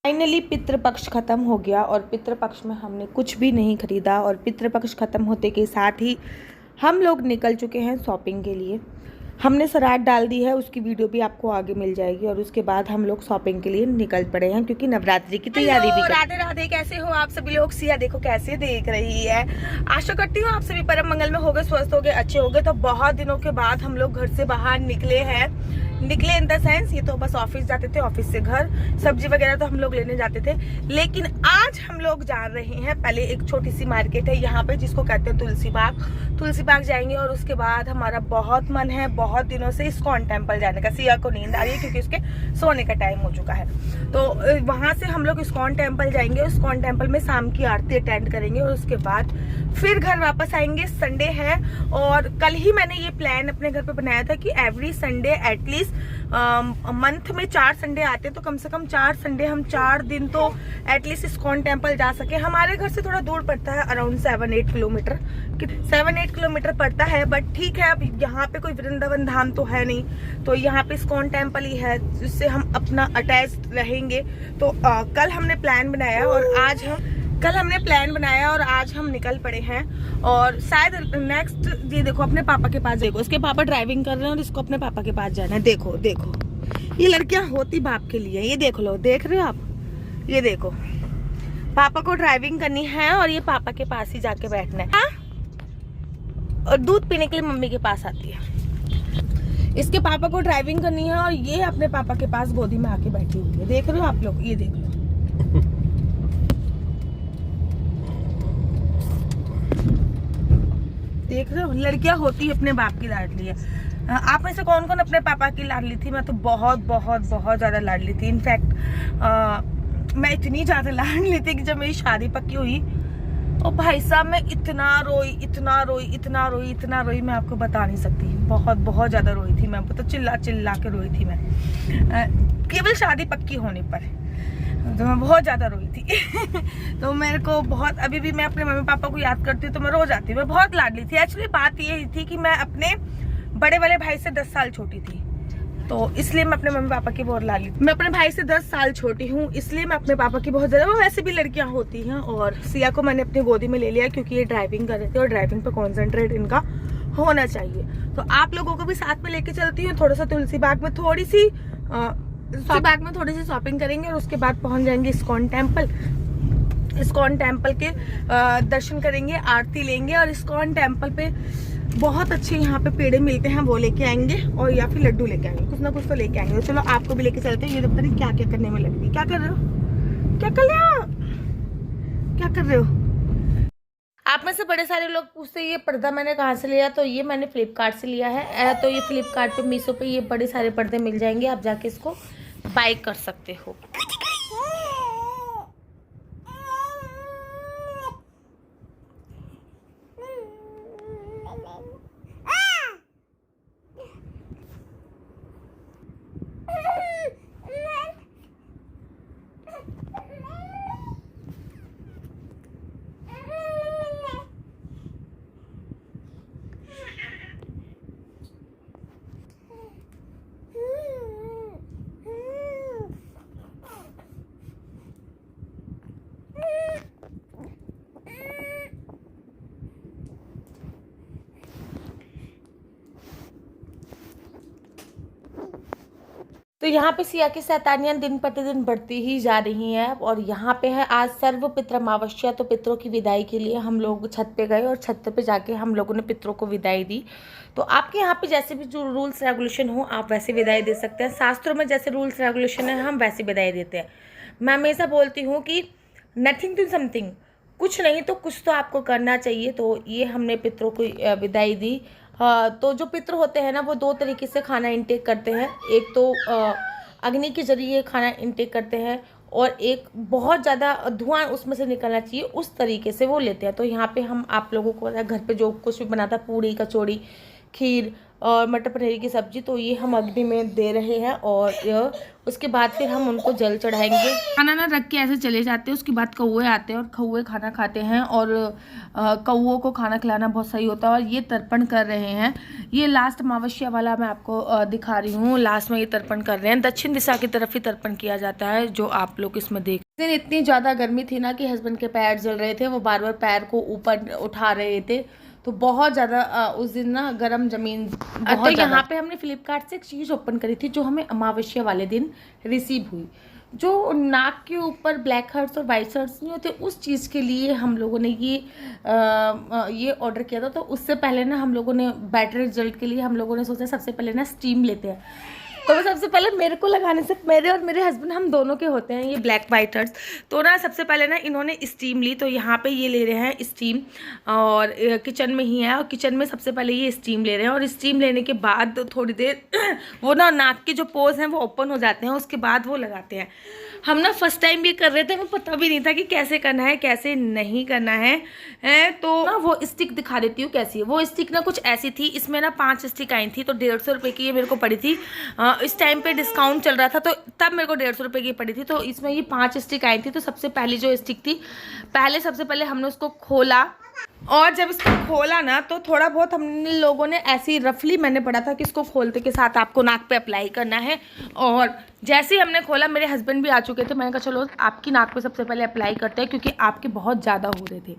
Finally Pitrupaksha खत्म हो गया और पितृपक्ष में हमने कुछ भी नहीं खरीदा और पितृपक्ष खत्म होते के साथ ही हम लोग निकल चुके हैं शॉपिंग के लिए। हमने सराद डाल दी है, उसकी वीडियो भी आपको आगे मिल जाएगी। और उसके बाद हम लोग शॉपिंग के लिए निकल पड़े हैं क्योंकि नवरात्रि की तैयारी भी। राधे राधे, कैसे हो आप सभी लोग? सिया देखो कैसे देख रही है। आशा करती हूँ आप सभी परम मंगल में होगे, स्वस्थ होगे, अच्छे होगे। तो बहुत दिनों के बाद हम लोग घर से बाहर निकले हैं। निकले इन द सेंस, ये तो बस ऑफिस जाते थे, ऑफिस से घर, सब्जी वगैरह तो हम लोग लेने जाते थे। लेकिन आज हम लोग जा रहे हैं, पहले एक छोटी सी मार्केट है यहाँ पे जिसको कहते हैं तुलसी बाग। तुलसी बाग जाएंगे और उसके बाद हमारा बहुत मन है बहुत दिनों से इस्कॉन टेम्पल जाने का। सिया को नींद आ रही है क्योंकि उसके सोने का टाइम हो चुका है। तो वहां से हम लोग इस्कॉन टेम्पल जाएंगे। इस्कॉन टेम्पल में शाम की आरती अटेंड करेंगे और उसके बाद फिर घर वापस आएंगे। संडे है और कल ही मैंने ये प्लान अपने घर पे बनाया था कि एवरी संडे एटलीस्ट मंथ में 4 संडे आते, तो कम से कम 4 संडे हम 4 दिन तो एटलीस्ट इस्कॉन टेम्पल जा सके। हमारे घर से थोड़ा दूर पड़ता है, अराउंड 7-8 किलोमीटर, 7-8 किलोमीटर पड़ता है। बट ठीक है, अब यहाँ पे कोई वृंदावन धाम तो है नहीं, तो यहाँ पे इस्कॉन टेम्पल ही है जिससे हम अपना अटैच रहेंगे। तो कल हमने प्लान बनाया और आज हम निकल पड़े हैं। और शायद नेक्स्ट, ये देखो अपने पापा के पास, देखो इसके पापा ड्राइविंग कर रहे हैं और इसको अपने पापा के पास जाना है। देखो देखो, ये लड़कियां होती बाप के लिए। ये देख लो, देख रहे हो आप, ये देखो पापा को ड्राइविंग करनी है और ये पापा के पास ही जाके बैठना है। हाँ? और दूध पीने के लिए मम्मी के पास आती है। इसके पापा को ड्राइविंग करनी है और ये अपने पापा के पास गोदी में आके बैठी हुई है। देख रहे हो आप लोग, ये देख लो। देख रहे हो, लड़कियां होती अपने बाप की लाडली है। आप में से कौन कौन अपने पापा की लाडली थी? मैं तो बहुत बहुत बहुत ज्यादा लाडली थी। इनफैक्ट मैं इतनी ज्यादा लाडली थी कि जब मेरी शादी पक्की हुई और भाई साहब मैं इतना रोई, मैं आपको बता नहीं सकती। बहुत बहुत ज्यादा रोई थी मैं, तो चिल्ला चिल्ला के रोई थी मैं, केवल शादी पक्की होने पर। तो मैं बहुत ज्यादा रोई थी। तो मेरे को बहुत, अभी भी मैं अपने मम्मी पापा को याद करती हूँ तो मैं रो जाती हूँ। मैं बहुत लाडली थी। एक्चुअली बात ये थी कि मैं अपने बड़े वाले भाई से 10 साल छोटी थी, तो इसलिए मैं अपने मम्मी पापा की बहुत लाडली थी। मैं अपने भाई से 10 साल छोटी हूँ, इसलिए मैं अपने पापा की बहुत ज्यादा। वो वैसे भी लड़कियां होती हैं। और सिया को मैंने अपनी गोदी में ले लिया क्योंकि ये ड्राइविंग कर रहे थे और ड्राइविंग पे कॉन्सेंट्रेट इनका होना चाहिए। तो आप लोगों को भी साथ में लेके चलती हूँ। थोड़ा सा तुलसी बाग में थोड़ी सी शॉपिंग करेंगे और उसके बाद पहुंच जाएंगे इस्कॉन टेम्पल। इस्कॉन टेम्पल के दर्शन करेंगे, आरती लेंगे और इस्कॉन टेम्पल पे बहुत अच्छे यहाँ पे पेड़े मिलते हैं, वो लेके आएंगे और या फिर लड्डू लेके आएंगे, कुछ ना कुछ तो लेके आएंगे। तो चलो आपको भी लेके चलते हैं। ये तो पता नहीं क्या क्या करने में लग रही। क्या कर रहे हो? क्या कर रहे हो? क्या कर रहे हो? आप में से बड़े सारे लोग पूछते हैं ये पर्दा मैंने कहाँ से लिया, तो ये मैंने फ्लिपकार्ट से लिया है। तो ये फ्लिपकार्ट पे, मीशो पे ये बड़े सारे पर्दे मिल जाएंगे, आप जाके इसको बाय कर सकते हो। तो यहाँ पे सिया की शैतानियां दिन प्रतिदिन बढ़ती ही जा रही हैं। और यहाँ पे है आज सर्व पितृमावस्या, तो पितरों की विदाई के लिए हम लोग छत पे गए और छत पे जाके हम लोगों ने पितरों को विदाई दी। तो आपके यहाँ पे जैसे भी जो रूल्स रेगुलेशन हो आप वैसे विदाई दे सकते हैं। शास्त्रों में जैसे रूल्स रेगुलेशन है हम वैसे विदाई देते हैं। मैं हमेशा बोलती हूँ कि नथिंग टू समथिंग, कुछ नहीं तो कुछ तो आपको करना चाहिए। तो ये हमने पितरों को विदाई दी। तो जो पितृ होते हैं ना, वो 2 तरीके से खाना इंटेक करते हैं। एक तो अग्नि के जरिए खाना इंटेक करते हैं और एक बहुत ज़्यादा धुआं उसमें से निकलना चाहिए, उस तरीके से वो लेते हैं। तो यहाँ पे हम आप लोगों को घर पे जो कुछ भी बनाता, पूड़ी, कचौड़ी, खीर, और मटर पनीर की सब्जी। तो ये हम अग्नि में दे रहे हैं और उसके बाद फिर हम उनको जल चढ़ाएंगे। खाना ना रख के ऐसे चले जाते हैं, उसके बाद कौवे आते हैं और कौवे खाना खाते हैं और कौवों को खाना खिलाना बहुत सही होता है। और ये तर्पण कर रहे हैं, ये लास्ट अमावस्या वाला मैं आपको दिखा रही हूँ। लास्ट में ये तर्पण कर रहे हैं, दक्षिण दिशा की तरफ ही तर्पण किया जाता है, जो आप लोग इसमें देख। दिन इतनी ज़्यादा गर्मी थी ना कि हस्बैंड के पैर जल रहे थे, वो बार बार पैर को ऊपर उठा रहे थे, तो बहुत ज़्यादा उस दिन ना गर्म जमीन। तो यहाँ पे हमने फ्लिपकार्ट से एक चीज़ ओपन करी थी जो हमें अमावस्या वाले दिन रिसीव हुई, जो नाक के ऊपर ब्लैक हर्ट्स और वाइट हर्ट्स नहीं होते, उस चीज़ के लिए हम लोगों ने ये ऑर्डर किया था। तो उससे पहले ना हम लोगों ने बेटर रिजल्ट के लिए हम लोगों ने सोचा सबसे पहले ना स्टीम लेते हैं। तो वो सबसे पहले मेरे को लगाने से, मेरे और मेरे हस्बैंड हम दोनों के होते हैं ये ब्लैक वाइट हर्ट्स। तो ना सबसे पहले ना इन्होंने स्टीम ली, तो यहाँ पे ये ले रहे हैं स्टीम, और किचन में ही है, और किचन में सबसे पहले ये स्टीम ले रहे हैं। और स्टीम लेने के बाद थोड़ी देर वो ना नाक के जो पोर्स हैं वो ओपन हो जाते हैं, उसके बाद वो लगाते हैं। हम ना फर्स्ट टाइम ये कर रहे थे, हमें पता भी नहीं था कि कैसे करना है कैसे नहीं करना है। तो ना वो स्टिक दिखा देती हूँ कैसी है। वो स्टिक ना कुछ ऐसी थी, इसमें ना 5 स्टिक आई थी, तो 150 रुपये की ये मेरे को पड़ी थी। इस टाइम पे डिस्काउंट चल रहा था, तो तब मेरे को 150 रुपये की पड़ी थी। तो इसमें ये 5 स्टिक आई थी। तो सबसे पहली जो स्टिक थी, सबसे पहले हमने उसको खोला, और जब इसको खोला ना तो थोड़ा बहुत हमने लोगों ने ऐसे ही रफली, मैंने पढ़ा था कि इसको खोलते के साथ आपको नाक पे अप्लाई करना है। और जैसे ही हमने खोला, मेरे हस्बैंड भी आ चुके थे, मैंने कहा चलो आपकी नाक पे सबसे पहले अप्लाई करते हैं, क्योंकि आपके बहुत ज़्यादा हो रहे थे।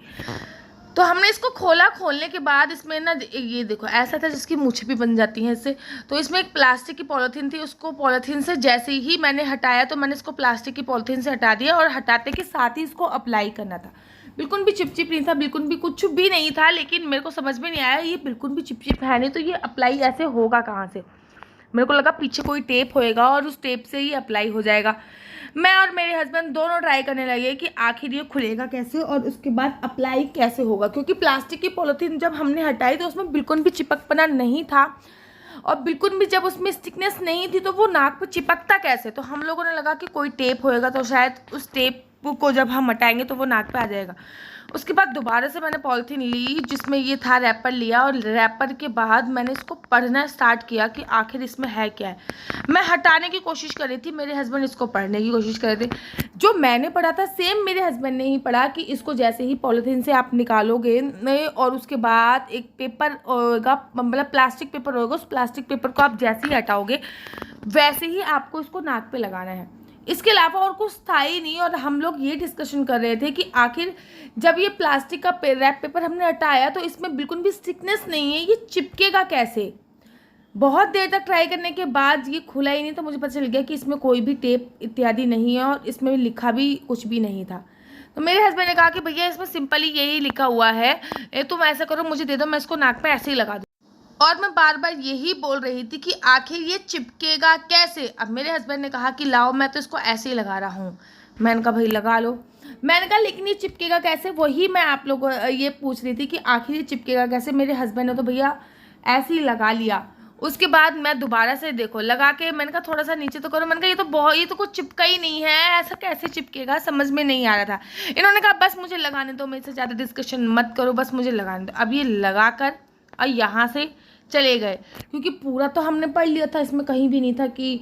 तो हमने इसको खोला, खोलने के बाद इसमें ना ये देखो ऐसा था जिसकी मूछें भी बन जाती हैं इससे। तो इसमें एक प्लास्टिक की पॉलीथीन थी, उसको पॉलीथीन से जैसे ही मैंने हटाया, तो मैंने इसको प्लास्टिक की पॉलीथीन से हटा दिया, और हटाते के साथ ही इसको अप्लाई करना था। बिल्कुल भी चिपचिप नहीं था, बिल्कुल भी कुछ भी नहीं था, लेकिन मेरे को समझ में नहीं आया ये बिल्कुल भी चिपचिप है नहीं, तो ये अप्लाई ऐसे होगा कहाँ से। मेरे को लगा पीछे कोई टेप होएगा और उस टेप से ही अप्लाई हो जाएगा। मैं और मेरे हस्बैंड दोनों ट्राई करने लगे कि आखिर ये खुलेगा कैसे और उसके बाद अप्लाई कैसे होगा, क्योंकि प्लास्टिक की पॉलीथीन जब हमने हटाई तो उसमें बिल्कुल भी चिपकपना नहीं था, और बिल्कुल भी जब उसमें स्टिकनेस नहीं थी तो वो नाक पे चिपकता कैसे। तो हम लोगों ने लगा कि कोई टेप होएगा, तो शायद उस टेप को जब हम हटाएंगे तो वो नाक पे आ जाएगा। उसके बाद दोबारा से मैंने पॉलीथीन ली जिसमें ये था, रैपर लिया, और रैपर के बाद मैंने इसको पढ़ना स्टार्ट किया कि आखिर इसमें है क्या है। मैं हटाने की कोशिश कर रही थी, मेरे हस्बैंड इसको पढ़ने की कोशिश कर रहे थे। जो मैंने पढ़ा था सेम मेरे हस्बैंड ने ही पढ़ा, कि इसको जैसे ही पॉलीथीन से आप निकालोगे और उसके बाद एक पेपर होगा, मतलब प्लास्टिक पेपर होगा, उस प्लास्टिक पेपर को आप जैसे ही हटाओगे वैसे ही आपको इसको नाक पे लगाना है। इसके अलावा और कुछ था ही नहीं। और हम लोग ये डिस्कशन कर रहे थे कि आखिर जब ये प्लास्टिक का रैप पेपर हमने हटाया तो इसमें बिल्कुल भी स्टिकनेस नहीं है, ये चिपकेगा कैसे। बहुत देर तक ट्राई करने के बाद ये खुला ही नहीं, तो मुझे पता चल गया कि इसमें कोई भी टेप इत्यादि नहीं है और इसमें लिखा भी कुछ भी नहीं था। तो मेरे हस्बैंड ने कहा कि भैया इसमें सिंपली यही लिखा हुआ है, तुम ऐसा करो मुझे दे दो, मैं इसको नाक पे ऐसे ही लगा दूँ। और मैं बार बार यही बोल रही थी कि आखिर ये चिपकेगा कैसे। अब मेरे हस्बैंड ने कहा कि लाओ, मैं तो इसको ऐसे ही लगा रहा हूँ। मैंने कहा भाई लगा लो। मैंने कहा लेकिन ये चिपकेगा कैसे, वही मैं आप लोगों को ये पूछ रही थी कि आखिर ये चिपकेगा कैसे। मेरे हस्बैंड ने तो भैया ऐसे ही लगा लिया। उसके बाद मैं दोबारा से देखो लगा के, मैंने कहा थोड़ा सा नीचे तो करो, मैंने कहा ये तो कुछ चिपका ही नहीं है, ऐसा कैसे चिपकेगा, समझ में नहीं आ रहा था। इन्होंने कहा बस मुझे लगाने दो, मेरे से ज़्यादा डिस्कशन मत करो, बस मुझे लगाने दो। अब ये लगा कर और यहाँ से चले गए, क्योंकि पूरा तो हमने पढ़ लिया था, इसमें कहीं भी नहीं था कि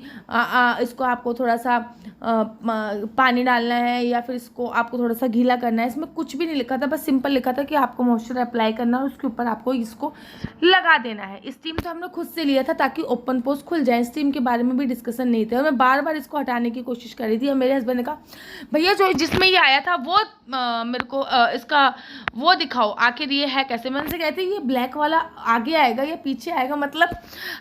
इसको आपको थोड़ा सा पानी डालना है या फिर इसको आपको थोड़ा सा गीला करना है, इसमें कुछ भी नहीं लिखा था। बस सिंपल लिखा था कि आपको मॉइस्चर अप्लाई करना है और उसके ऊपर आपको इसको लगा देना है। स्टीम तो हमने खुद से लिया था ताकि ओपन पोर्स खुल जाए, स्टीम के बारे में भी डिस्कशन नहीं थे। और मैं बार बार इसको हटाने की कोशिश कर रही थी, और मेरे हस्बैंड ने कहा भैया जो जिसमें ये आया था वो मेरे को इसका वो दिखाओ, आखिर ये है कैसे। मैंने से कहते ये ब्लैक वाला आगे आएगा या पीछे आएगा। मतलब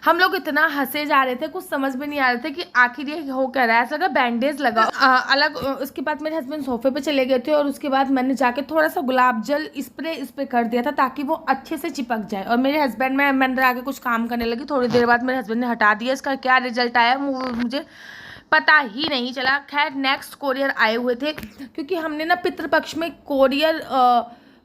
हम लोग इतना हंसे जा रहे थे, कुछ समझ में नहीं आ रहे थे कि आखिर ये हो क्या रहा है। ऐसा बैंडेज लगा अलग। उसके बाद मेरे हस्बैंड सोफे पे चले गए थे, और उसके बाद मैंने जाके थोड़ा सा गुलाब जल स्प्रे इस पे कर दिया था ताकि वो अच्छे से चिपक जाए। और मेरे हस्बैंड मैं अंदर आके कुछ काम करने लगी, थोड़ी देर बाद मेरे हस्बैंड ने हटा दिया। इसका क्या रिजल्ट आया मुझे पता ही नहीं चला। खैर नेक्स्ट कोरियर आए हुए थे, क्योंकि हमने ना पितृपक्ष में कोरियर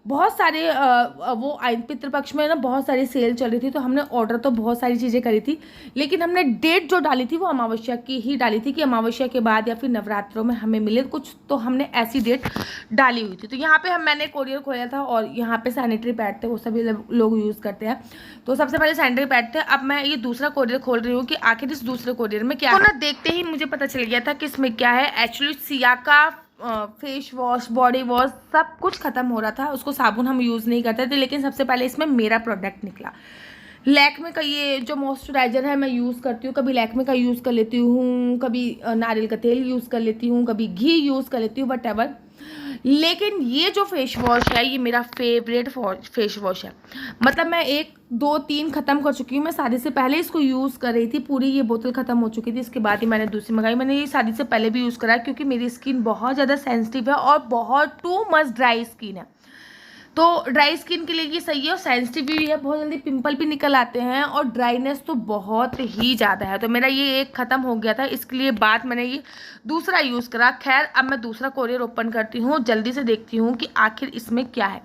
बहुत सारे वो पितृपक्ष में ना बहुत सारी सेल चल रही थी, तो हमने ऑर्डर तो बहुत सारी चीज़ें करी थी, लेकिन हमने डेट जो डाली थी वो अमावस्या की ही डाली थी कि अमावस्या के बाद या फिर नवरात्रों में हमें मिले कुछ, तो हमने ऐसी डेट डाली हुई थी। तो यहाँ पे मैंने कोरियर खोला था और यहाँ पे सैनिटरी पैड थे, वो सभी लोग यूज़ करते हैं। तो सबसे पहले सैनिटरी पैड थे। अब मैं ये दूसरा कोरियर खोल रही हूँ कि आखिर इस दूसरे कोरियर में क्या है। तो ना देखते ही मुझे पता चल गया था कि इसमें क्या है। एक्चुअली सिया का फेस वॉश, बॉडी वॉश सब कुछ ख़त्म हो रहा था, उसको साबुन हम यूज़ नहीं करते थे, लेकिन सबसे पहले इसमें मेरा प्रोडक्ट निकला। लैक्मे का ये जो मॉइस्चराइज़र है मैं यूज़ करती हूँ, कभी लैक्मे का यूज़ कर लेती हूँ, कभी नारियल का तेल यूज़ कर लेती हूँ, कभी घी यूज़ कर लेती हूँ, वट। लेकिन ये जो फेस वॉश है ये मेरा फेवरेट फेस वॉश है। मतलब मैं 1 2 3 ख़त्म कर चुकी हूँ। मैं शादी से पहले इसको यूज़ कर रही थी, पूरी ये बोतल ख़त्म हो चुकी थी, इसके बाद ही मैंने दूसरी मंगाई। मैंने ये शादी से पहले भी यूज़ करा है क्योंकि मेरी स्किन बहुत ज़्यादा सेंसिटिव है और बहुत टू मच ड्राई स्किन है। तो ड्राई स्किन के लिए ये सही है और सेंसिटिव भी है, बहुत जल्दी पिंपल भी निकल आते हैं और ड्राइनेस तो बहुत ही ज़्यादा है। तो मेरा ये एक ख़त्म हो गया था, इसके लिए बाद मैंने ये दूसरा यूज़ करा। खैर अब मैं दूसरा कोरियर ओपन करती हूँ, जल्दी से देखती हूँ कि आखिर इसमें क्या है।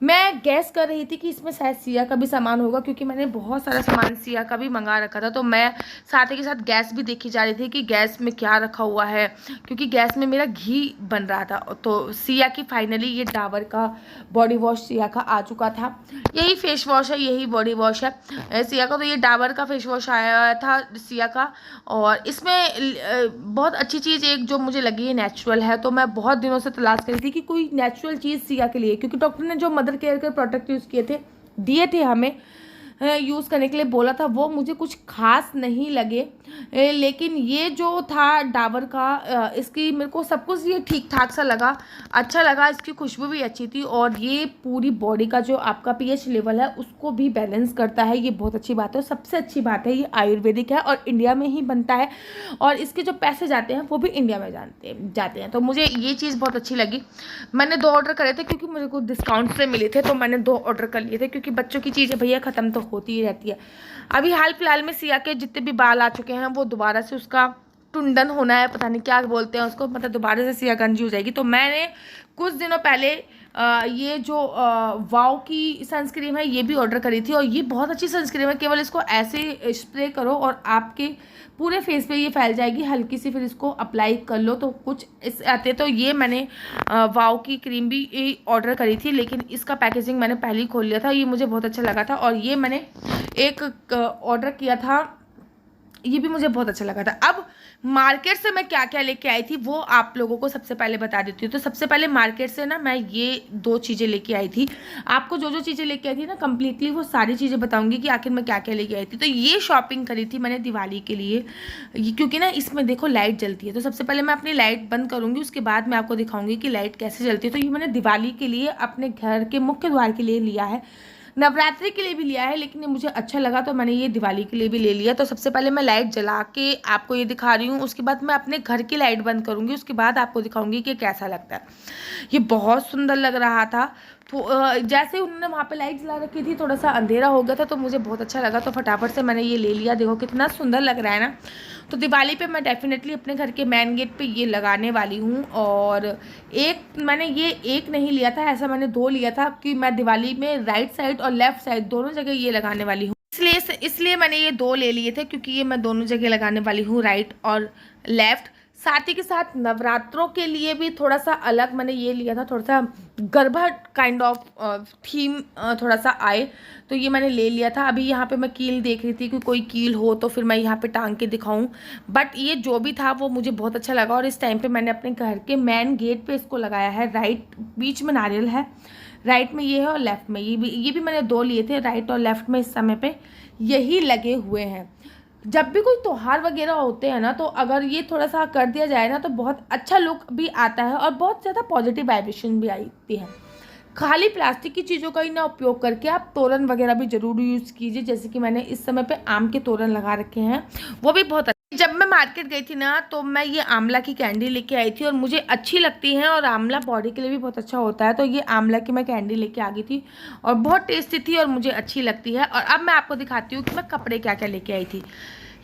मैं गैस कर रही थी कि इसमें शायद सिया का भी सामान होगा क्योंकि मैंने बहुत सारा सामान सिया का भी मंगा रखा था। तो मैं साथ ही के साथ गैस भी देखी जा रही थी कि गैस में क्या रखा हुआ है, क्योंकि गैस में मेरा घी बन रहा था। तो सिया की फाइनली ये डाबर का बॉडी वॉश सिया का आ चुका था। यही फेस वॉश है, यही बॉडी वॉश है सिया का। तो ये डाबर का फेस वॉश आया था सिया का, और इसमें बहुत अच्छी चीज़ एक जो मुझे लगी है नेचुरल है। तो मैं बहुत दिनों से तलाश कर रही थी कि कोई नेचुरल चीज़ सिया के लिए, क्योंकि डॉक्टर ने जो मदर केयर के प्रोडक्ट यूज़ किए थे, दिए थे हमें यूज़ करने के लिए बोला था, वो मुझे कुछ खास नहीं लगे। लेकिन ये जो था डाबर का, इसकी मेरे को सब कुछ ये ठीक ठाक सा लगा, अच्छा लगा। इसकी खुशबू भी अच्छी थी और ये पूरी बॉडी का जो आपका पीएच लेवल है उसको भी बैलेंस करता है, ये बहुत अच्छी बात है। और सबसे अच्छी बात है ये आयुर्वेदिक है और इंडिया में ही बनता है और इसके जो पैसे जाते हैं वो भी इंडिया में जाते हैं। तो मुझे ये चीज़ बहुत अच्छी लगी। मैंने 2 ऑर्डर करे थे क्योंकि मुझे कुछ डिस्काउंट से मिले थे, तो मैंने 2 ऑर्डर कर लिए थे क्योंकि बच्चों की चीज़ें भैया ख़त्म तो होती ही रहती है। अभी हाल फिलहाल में सिया के जितने भी बाल आ चुके हैं वो दोबारा से उसका टुंडन होना है, पता नहीं क्या बोलते हैं उसको, मतलब दोबारा से सिया गंजी हो जाएगी। तो मैंने कुछ दिनों पहले ये जो वाव की सनस्क्रीन है ये भी ऑर्डर करी थी और ये बहुत अच्छी सनस्क्रीन है। केवल इसको ऐसे स्प्रे करो और आपके पूरे फेस पे ये फैल जाएगी, हल्की सी फिर इसको अप्लाई कर लो तो कुछ इस आते। तो ये मैंने वाव की क्रीम भी ऑर्डर करी थी, लेकिन इसका पैकेजिंग मैंने पहले ही खोल लिया था, ये मुझे बहुत अच्छा लगा था। और ये मैंने एक ऑर्डर किया था, ये भी मुझे बहुत अच्छा लगा था। अब मार्केट से मैं क्या क्या लेके आई थी वो आप लोगों को सबसे पहले बता देती हूँ। तो सबसे पहले मार्केट से ना मैं ये 2 चीज़ें लेके आई थी। आपको जो जो चीज़ें लेके आई थी ना कंप्लीटली वो सारी चीज़ें बताऊंगी कि आखिर मैं क्या क्या लेके आई थी। तो ये शॉपिंग करी थी मैंने दिवाली के लिए, क्योंकि ना इसमें देखो लाइट जलती है। तो सबसे पहले मैं अपनी लाइट बंद करूँगी, उसके बाद मैं आपको दिखाऊँगी कि लाइट कैसे जलती है। तो ये मैंने दिवाली के लिए अपने घर के मुख्य द्वार के लिए लिया है, नवरात्रि के लिए भी लिया है, लेकिन ये मुझे अच्छा लगा तो मैंने ये दिवाली के लिए भी ले लिया। तो सबसे पहले मैं लाइट जला के आपको ये दिखा रही हूँ, उसके बाद मैं अपने घर की लाइट बंद करूँगी, उसके बाद आपको दिखाऊंगी कि कैसा लगता है। ये बहुत सुंदर लग रहा था। तो जैसे उन्होंने वहाँ पे लाइट जला रखी थी, थोड़ा सा अंधेरा हो गया था तो मुझे बहुत अच्छा लगा, तो फटाफट से मैंने ये ले लिया। देखो कितना सुंदर लग रहा है ना। तो दिवाली पे मैं डेफिनेटली अपने घर के मेन गेट पे ये लगाने वाली हूँ। और मैंने ये एक नहीं लिया था, ऐसा मैंने 2 लिया था कि मैं दिवाली में राइट साइड और लेफ्ट साइड दोनों जगह ये लगाने वाली हूँ। इसलिए मैंने ये 2 ले लिए थे क्योंकि ये मैं दोनों जगह लगाने वाली हूँ, राइट और लेफ्ट। साथ ही के साथ नवरात्रों के लिए भी थोड़ा सा अलग मैंने ये लिया था, थोड़ा सा गरबा काइंड ऑफ थीम थोड़ा सा आए, तो ये मैंने ले लिया था। अभी यहाँ पे मैं कील देख रही थी कि कोई कील हो तो फिर मैं यहाँ पे टांग के दिखाऊं, बट ये जो भी था वो मुझे बहुत अच्छा लगा। और इस टाइम पे मैंने अपने घर के मेन गेट पे इसको लगाया है। राइट बीच में नारियल है, राइट में ये है और लेफ्ट में ये भी मैंने 2 लिए थे, राइट और लेफ्ट में इस समय पे यही लगे हुए हैं। जब भी कोई त्योहार वगैरह होते हैं ना, तो अगर ये थोड़ा सा कर दिया जाए ना तो बहुत अच्छा लुक भी आता है और बहुत ज़्यादा पॉजिटिव वाइब्रेशन भी आती है। खाली प्लास्टिक की चीज़ों का ही ना उपयोग करके आप तोरण वगैरह भी ज़रूर यूज़ कीजिए, जैसे कि मैंने इस समय पे आम के तोरण लगा रखे हैं, वो भी बहुत अच्छे। जब मैं मार्केट गई थी ना तो मैं ये आंवला की कैंडी लेके आई थी और मुझे अच्छी लगती है और आंवला बॉडी के लिए भी बहुत अच्छा होता है। तो ये आंवला की मैं कैंडी लेके आ गई थी और बहुत टेस्टी थी और मुझे अच्छी लगती है। और अब मैं आपको दिखाती हूँ कि मैं कपड़े क्या क्या लेके आई थी।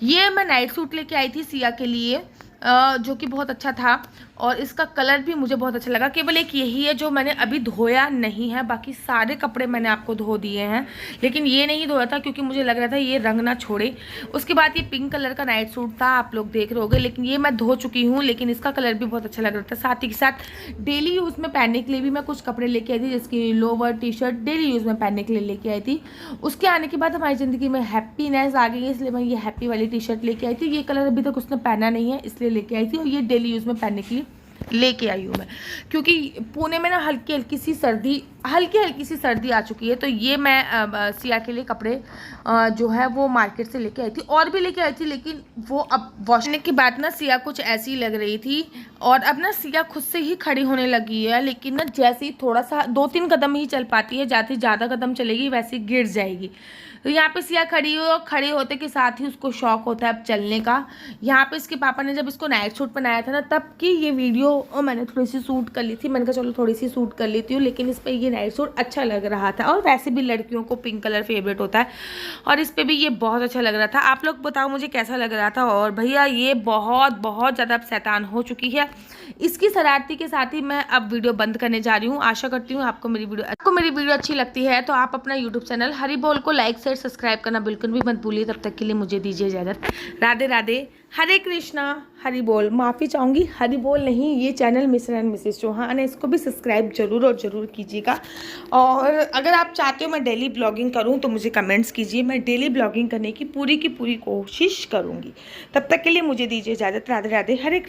ये मैं नाइट सूट लेके आई थी सिया के लिए, जो कि बहुत अच्छा था और इसका कलर भी मुझे बहुत अच्छा लगा। केवल एक यही है जो मैंने अभी धोया नहीं है, बाकी सारे कपड़े मैंने आपको धो दिए हैं, लेकिन ये नहीं धोया था क्योंकि मुझे लग रहा था ये रंग ना छोड़े। उसके बाद ये पिंक कलर का नाइट सूट था, आप लोग देख रहे होंगे, लेकिन ये मैं धो चुकी हूँ, लेकिन इसका कलर भी बहुत अच्छा लग रहा था। साथ ही के साथ डेली यूज़ में पहनने के लिए भी मैं कुछ कपड़े लेके आई थी, जिसकी lower T shirt daily use में पहनने के लिए लेके आई थी। उसके आने के बाद हमारी ज़िंदगी में हैप्पीनेस आ गई है, इसलिए मैं ये हैप्पी वाली टी शर्ट लेके आई थी। ये कलर अभी तक उसने पहना नहीं है, इसलिए लेके आई थी, और ये डेली यूज़ में पहनने के लिए लेके आई हूँ मैं, क्योंकि पुणे में ना हल्की हल्की सी सर्दी आ चुकी है। तो ये मैं सिया के लिए कपड़े जो है वो मार्केट से लेके आई थी, और भी लेके आई थी, लेकिन वो अब वॉश करने के बाद ना सिया कुछ ऐसी लग रही थी। और अब ना सिया खुद से ही खड़ी होने लगी है, लेकिन ना जैसे ही थोड़ा सा 2-3 कदम ही चल पाती है, जाते ज़्यादा कदम चलेगी वैसे गिर जाएगी। तो यहाँ पे सिया खड़ी हुई और खड़े होते के साथ ही उसको शौक होता है अब चलने का। यहाँ पे इसके पापा ने जब इसको नाइट सूट पहनाया था ना, तब की ये वीडियो मैंने थोड़ी सी शूट कर ली थी। मैंने कहा चलो थोड़ी सी शूट कर लेती हूँ, लेकिन इस पर ये नाइट सूट अच्छा लग रहा था, और वैसे भी लड़कियों को पिंक कलर फेवरेट होता है, और इस पर भी ये बहुत अच्छा लग रहा था। आप लोग बताओ मुझे कैसा लग रहा था। और भैया ये बहुत बहुत ज़्यादा अब शैतान हो चुकी है। इसकी शरारती के साथ ही मैं अब वीडियो बंद करने जा रही हूँ। आशा करती हूँ आपको मेरी वीडियो अच्छी लगती है, तो आप अपना यूट्यूब चैनल हरी बोल को लाइक शेयर सब्सक्राइब करना बिल्कुल भी मत भूलिए। तब तक के लिए मुझे दीजिए इजाज़त। राधे राधे, हरे कृष्णा, हरी बोल। माफ़ी चाहूँगी, हरी बोल नहीं, ये channel Mr and Mrs Chauhan है, इसको भी सब्सक्राइब जरूर और ज़रूर कीजिएगा। और अगर आप चाहते हो मैं डेली ब्लॉगिंग करूँ तो मुझे कमेंट्स कीजिए, मैं डेली ब्लॉगिंग करने की पूरी कोशिश करूँगी। तब तक के लिए मुझे दीजिए इजाज़त। राधे राधे, हरे